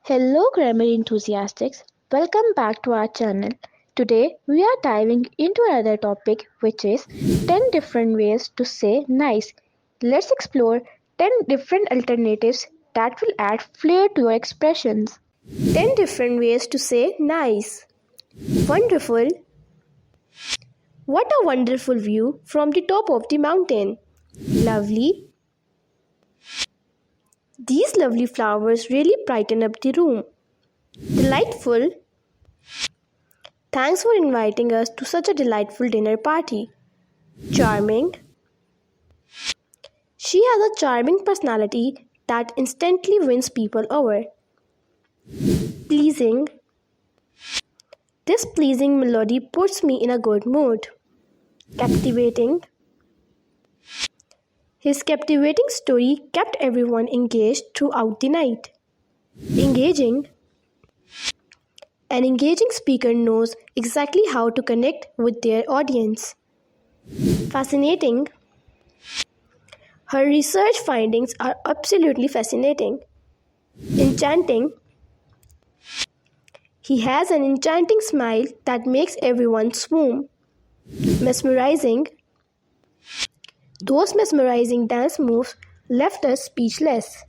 Hello grammar enthusiasts, welcome back to our channel. Today we are diving into another topic which is 10 different ways to say nice. Let's explore 10 different alternatives that will add flair to your expressions. 10 different ways to say nice. Wonderful. What a wonderful view from the top of the mountain. Lovely. These lovely flowers really brighten up the room. Delightful. Thanks for inviting us to such a delightful dinner party. Charming. She has a charming personality that instantly wins people over. Pleasing. This pleasing melody puts me in a good mood. Captivating. His captivating story kept everyone engaged throughout the night. Engaging. An engaging speaker knows exactly how to connect with their audience. Fascinating. Her research findings are absolutely fascinating. Enchanting. He has an enchanting smile that makes everyone swoon. Mesmerizing. Those mesmerizing dance moves left us speechless.